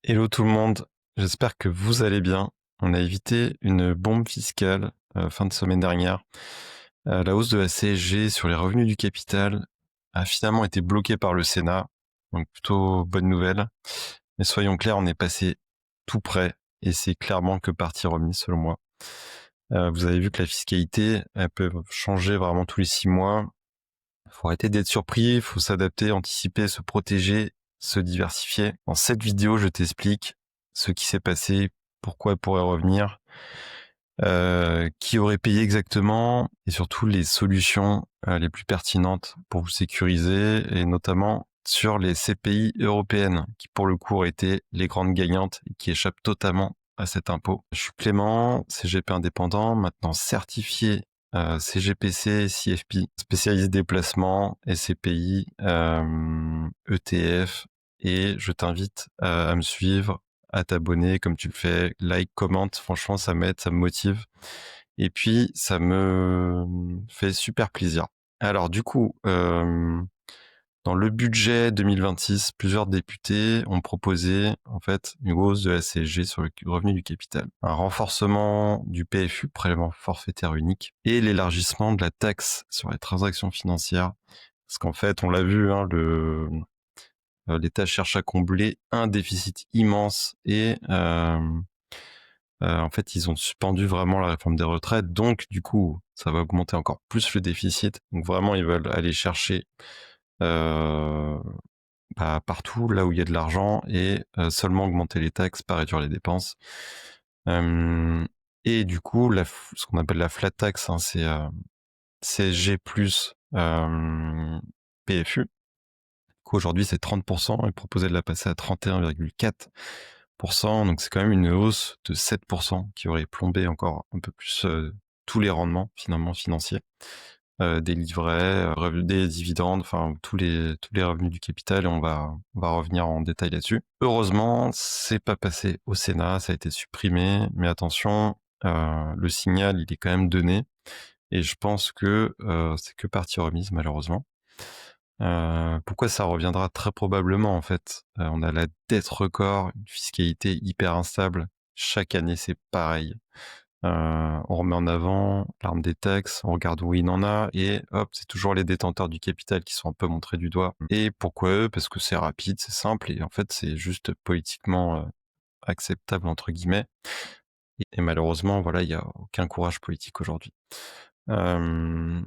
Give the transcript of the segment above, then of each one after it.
Hello tout le monde, j'espère que vous allez bien. On a évité une bombe fiscale fin de semaine dernière. La hausse de la CSG sur les revenus du capital a finalement été bloquée par le Sénat, donc plutôt bonne nouvelle. Mais soyons clairs, on est passé tout près et c'est clairement que partie remise selon moi. Vous avez vu que la fiscalité, elle peut changer vraiment tous les 6 mois. Il faut arrêter d'être surpris, il faut s'adapter, anticiper, se protéger, se diversifier. Dans cette vidéo, je t'explique ce qui s'est passé, pourquoi elle pourrait revenir, qui aurait payé exactement, et surtout les solutions les plus pertinentes pour vous sécuriser, et notamment sur les CPI européennes, qui pour le coup auraient été les grandes gagnantes et qui échappent totalement à cet impôt. Je suis Clément, CGP indépendant, maintenant certifié CGPC, CFP, spécialiste déplacement, SCPI, ETF, et je t'invite à me suivre, à t'abonner comme tu le fais, like, commente, franchement ça m'aide, ça me motive, et puis ça me fait super plaisir. Alors du coup, dans le budget 2026, plusieurs députés ont proposé en fait une hausse de la CSG sur le revenu du capital, un renforcement du PFU, prélèvement forfaitaire unique, et l'élargissement de la taxe sur les transactions financières. Parce qu'en fait, on l'a vu, hein, l'État cherche à combler un déficit immense et en fait, ils ont suspendu vraiment la réforme des retraites. Donc, du coup, ça va augmenter encore plus le déficit. Donc, vraiment, ils veulent aller chercher euh, partout là où il y a de l'argent et seulement augmenter les taxes, pas réduire les dépenses. Et du coup, ce qu'on appelle la flat tax, hein, c'est CSG plus PFU. Aujourd'hui, c'est 30%. Ils proposaient de la passer à 31,4%. Donc, c'est quand même une hausse de 7% qui aurait plombé encore un peu plus tous les rendements finalement financiers. Des livrets, des dividendes, enfin tous les revenus du capital, et on va revenir en détail là-dessus. Heureusement, c'est pas passé au Sénat, ça a été supprimé, mais attention, le signal il est quand même donné, et je pense que c'est que partie remise malheureusement. Pourquoi ça reviendra très probablement en fait. On a la dette record, une fiscalité hyper instable. Chaque année c'est pareil. On remet en avant l'arme des taxes, on regarde où il en a, et hop, c'est toujours les détenteurs du capital qui sont un peu montrés du doigt. Et pourquoi eux? Parce que c'est rapide, c'est simple, et en fait c'est juste politiquement acceptable entre guillemets. Et malheureusement, voilà, il n'y a aucun courage politique aujourd'hui. Euh,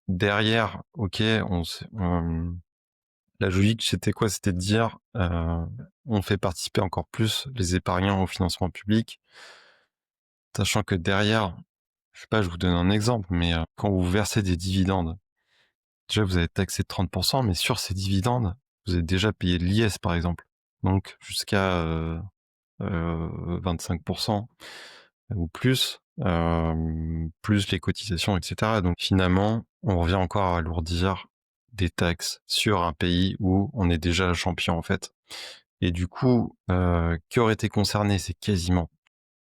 Derrière, ok, la logique c'était quoi? C'était de dire on fait participer encore plus les épargnants au financement public, sachant que derrière, je sais pas, je vous donne un exemple, mais quand vous versez des dividendes, déjà vous avez taxé de 30%, mais sur ces dividendes, vous avez déjà payé de l'IS par exemple, donc jusqu'à 25% ou plus, plus les cotisations, etc. Donc finalement, on revient encore à alourdir des taxes sur un pays où on est déjà champion en fait. Et du coup, qui aurait été concerné, c'est quasiment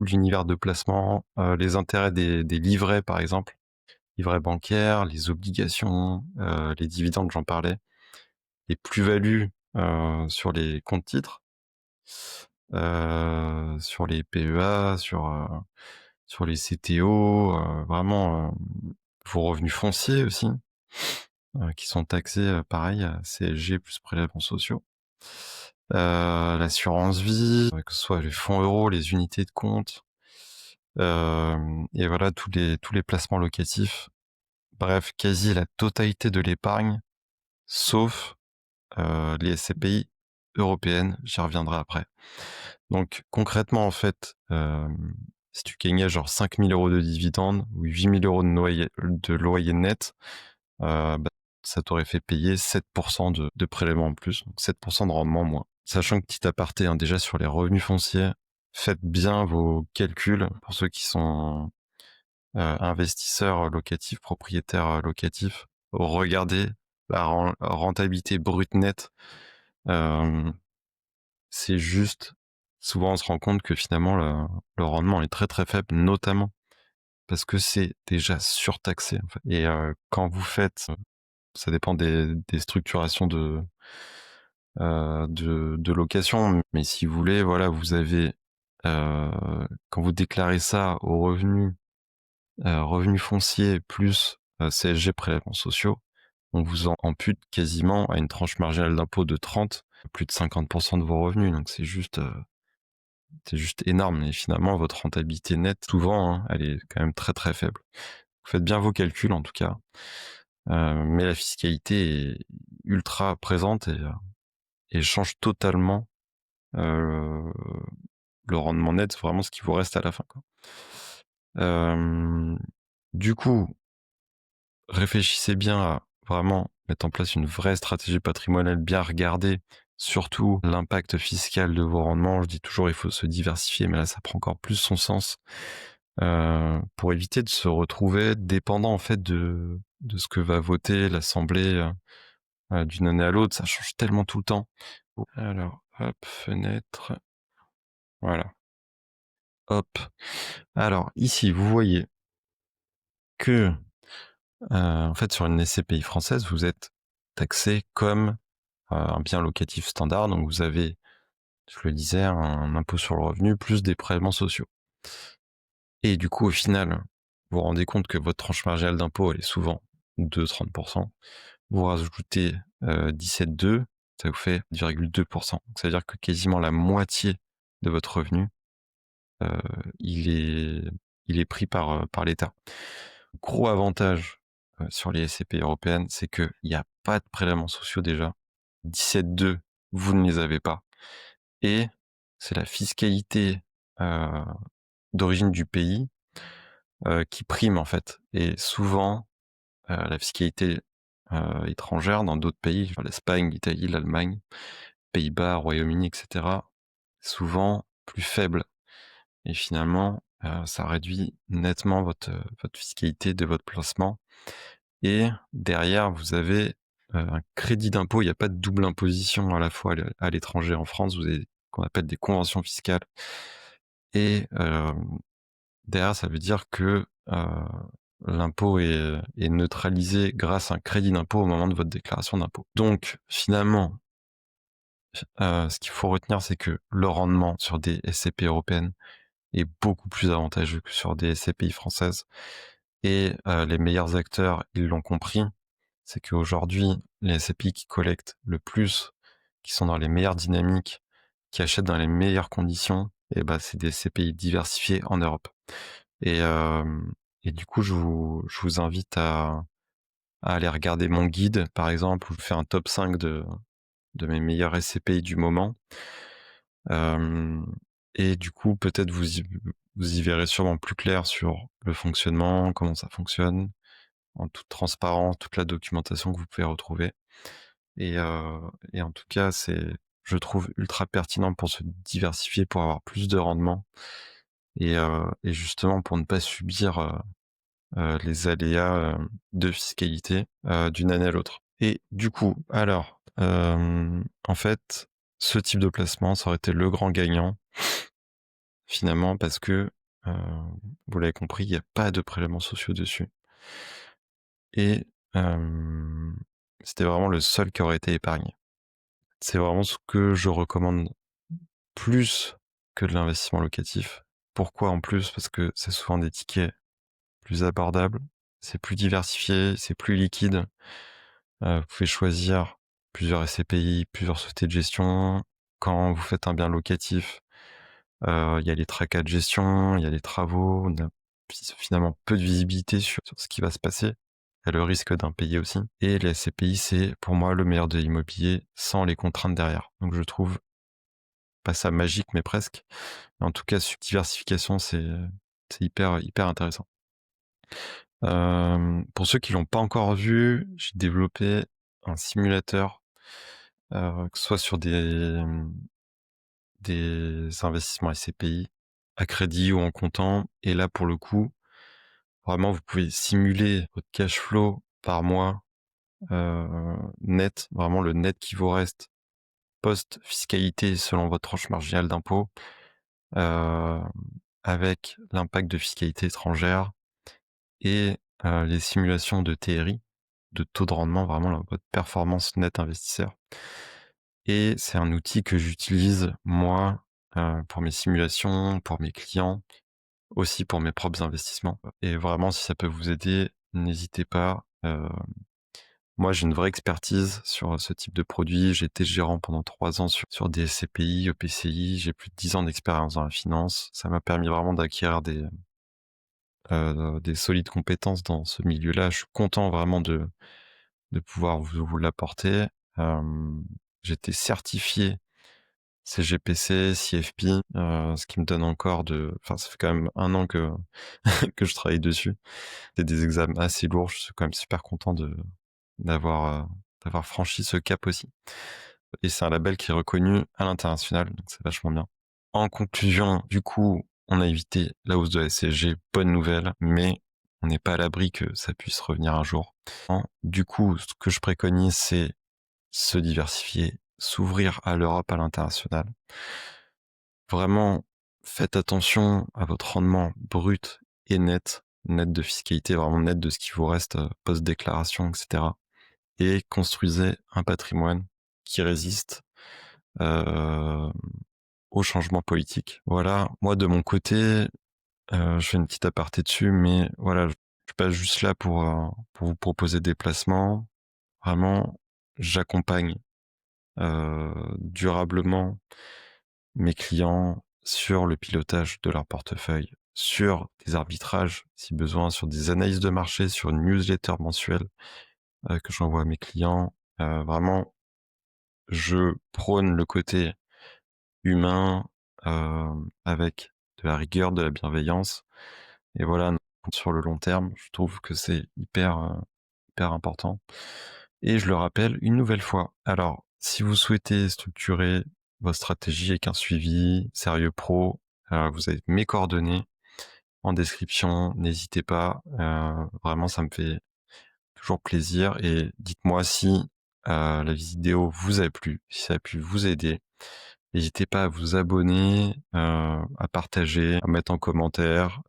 l'univers de placement, les intérêts des livrets par exemple, livrets bancaires, les obligations, les dividendes, j'en parlais, les plus-values sur les comptes titres, sur les PEA, sur les CTO, vraiment vos revenus fonciers aussi, qui sont taxés pareil, CSG plus prélèvements sociaux. L'assurance vie, que ce soit les fonds euros, les unités de compte, et voilà tous les placements locatifs. Bref, quasi la totalité de l'épargne, sauf les SCPI européennes, j'y reviendrai après. Donc concrètement, en fait, si tu gagnais genre 5 000 euros de dividendes ou 8 000 euros de loyer net, bah, ça t'aurait fait payer 7% de prélèvement en plus, donc 7% de rendement en moins. Sachant que petit aparté, hein, déjà sur les revenus fonciers, faites bien vos calculs pour ceux qui sont investisseurs locatifs, propriétaires locatifs. Regardez la rentabilité brute nette. C'est juste, souvent on se rend compte que finalement le rendement est très très faible, notamment parce que c'est déjà surtaxé en fait. Et quand vous faites, ça dépend des structurations de location. Mais si vous voulez, voilà, vous avez, quand vous déclarez ça au revenu foncier plus CSG prélèvements sociaux, on vous en ampute quasiment à une tranche marginale d'impôt de 30, plus de 50% de vos revenus. Donc c'est juste énorme. Et finalement, votre rentabilité nette, souvent, hein, elle est quand même très très faible. Vous faites bien vos calculs en tout cas. Mais la fiscalité est ultra présente et change totalement le rendement net, c'est vraiment ce qui vous reste à la fin, quoi. Du coup, réfléchissez bien à vraiment mettre en place une vraie stratégie patrimoniale, bien regarder surtout l'impact fiscal de vos rendements. Je dis toujours il faut se diversifier, mais là ça prend encore plus son sens pour éviter de se retrouver dépendant en fait de ce que va voter l'Assemblée d'une année à l'autre. Ça change tellement tout le temps. Alors, hop, fenêtre, voilà, hop. Alors ici, vous voyez que en fait sur une SCPI française, vous êtes taxé comme un bien locatif standard. Donc vous avez, je le disais, un impôt sur le revenu plus des prélèvements sociaux. Et du coup, au final, vous vous rendez compte que votre tranche marginale d'impôt, elle est souvent de 30%. Vous rajoutez 17,2, ça vous fait 2,2%. Donc ça veut dire que quasiment la moitié de votre revenu, il est pris par l'État. Gros avantage sur les SCPI européennes, c'est qu'il n'y a pas de prélèvements sociaux déjà. 17,2, vous ne les avez pas. Et c'est la fiscalité d'origine du pays qui prime en fait. Et souvent, la fiscalité étrangère dans d'autres pays, genre l'Espagne, l'Italie, l'Allemagne, Pays-Bas, Royaume-Uni, etc., souvent plus faible. Et finalement, ça réduit nettement votre fiscalité de votre placement. Et derrière, vous avez un crédit d'impôt. Il n'y a pas de double imposition à la fois à l'étranger. En France, vous avez ce qu'on appelle des conventions fiscales. Et derrière, ça veut dire que l'impôt est neutralisé grâce à un crédit d'impôt au moment de votre déclaration d'impôt. Donc, finalement, ce qu'il faut retenir, c'est que le rendement sur des SCPI européennes est beaucoup plus avantageux que sur des SCPI françaises. Et les meilleurs acteurs, ils l'ont compris. C'est qu'aujourd'hui, les SCPI qui collectent le plus, qui sont dans les meilleures dynamiques, qui achètent dans les meilleures conditions, et ben, c'est des SCPI diversifiés en Europe. Et, et du coup, je vous invite à aller regarder mon guide, par exemple, où je fais un top 5 de mes meilleurs SCPI du moment. Et du coup, peut-être vous y verrez sûrement plus clair sur le fonctionnement, comment ça fonctionne, en toute transparence, toute la documentation que vous pouvez retrouver. Et en tout cas, c'est, je trouve, ultra pertinent pour se diversifier, pour avoir plus de rendement et justement pour ne pas subir les aléas de fiscalité d'une année à l'autre. Et du coup, alors, en fait, ce type de placement, ça aurait été le grand gagnant, finalement, parce que, vous l'avez compris, il n'y a pas de prélèvements sociaux dessus. Et c'était vraiment le seul qui aurait été épargné. C'est vraiment ce que je recommande plus que de l'investissement locatif. Pourquoi en plus? Parce que c'est souvent des tickets plus abordables, c'est plus diversifié, c'est plus liquide. Vous pouvez choisir plusieurs SCPI, plusieurs sociétés de gestion. Quand vous faites un bien locatif, il y a les tracas de gestion, il y a les travaux, on a finalement peu de visibilité sur ce qui va se passer. Il y a le risque d'impayé aussi. Et les SCPI, c'est pour moi le meilleur de l'immobilier sans les contraintes derrière. Donc je trouve pas ça magique, mais presque. Mais en tout cas, diversification, c'est hyper intéressant. Pour ceux qui l'ont pas encore vu, j'ai développé un simulateur, que ce soit sur des investissements SCPI, à crédit ou en comptant. Et là, pour le coup, vraiment, vous pouvez simuler votre cash flow par mois net, vraiment le net qui vous reste post-fiscalité selon votre tranche marginale d'impôt, avec l'impact de fiscalité étrangère et les simulations de TRI, de taux de rendement, vraiment votre performance nette investisseur. et c'est un outil que j'utilise moi, pour mes simulations, pour mes clients, aussi pour mes propres investissements et vraiment si ça peut vous aider, n'hésitez pas. Moi j'ai une vraie expertise sur ce type de produit. J'ai été gérant pendant 3 ans sur des SCPI, EPCI, j'ai plus de 10 ans d'expérience dans la finance. Ça m'a permis vraiment d'acquérir des solides compétences dans ce milieu-là. Je suis content vraiment de pouvoir vous l'apporter. J'ai été certifié CGPC, CFP, ce qui me donne encore enfin, ça fait quand même 1 an que que je travaille dessus. C'est des examens assez lourds, je suis quand même super content d'avoir, d'avoir franchi ce cap aussi et c'est un label qui est reconnu à l'international, donc c'est vachement bien. En conclusion, du coup, on a évité la hausse de la CSG, bonne nouvelle, mais on n'est pas à l'abri que ça puisse revenir un jour. Du coup, ce que je préconise, c'est se diversifier, s'ouvrir à l'Europe, à l'international. Vraiment, faites attention à votre rendement brut et net, net de fiscalité, vraiment net de ce qui vous reste post-déclaration, etc. Et construisez un patrimoine qui résiste aux changements politiques. Voilà, moi de mon côté, je fais une petite aparté dessus, mais voilà, je suis pas juste là pour vous proposer des placements. Vraiment, j'accompagne durablement mes clients sur le pilotage de leur portefeuille, sur des arbitrages si besoin, sur des analyses de marché, sur une newsletter mensuelle que j'envoie à mes clients. Vraiment, je prône le côté humain avec de la rigueur, de la bienveillance. Et voilà, sur le long terme, je trouve que c'est hyper important. Et je le rappelle une nouvelle fois. Alors, si vous souhaitez structurer votre stratégie avec un suivi sérieux pro, vous avez mes coordonnées en description. N'hésitez pas. Vraiment, ça me fait toujours plaisir. Et dites-moi si la vidéo vous a plu, si ça a pu vous aider. N'hésitez pas à vous abonner, à partager, à mettre en commentaire.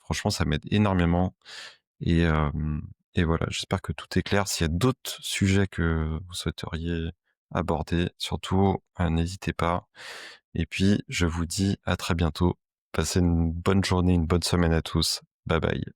Franchement, ça m'aide énormément. Et, et voilà, j'espère que tout est clair. S'il y a d'autres sujets que vous souhaiteriez aborder, surtout, n'hésitez pas. Et puis, je vous dis à très bientôt. Passez une bonne journée, une bonne semaine à tous. Bye bye.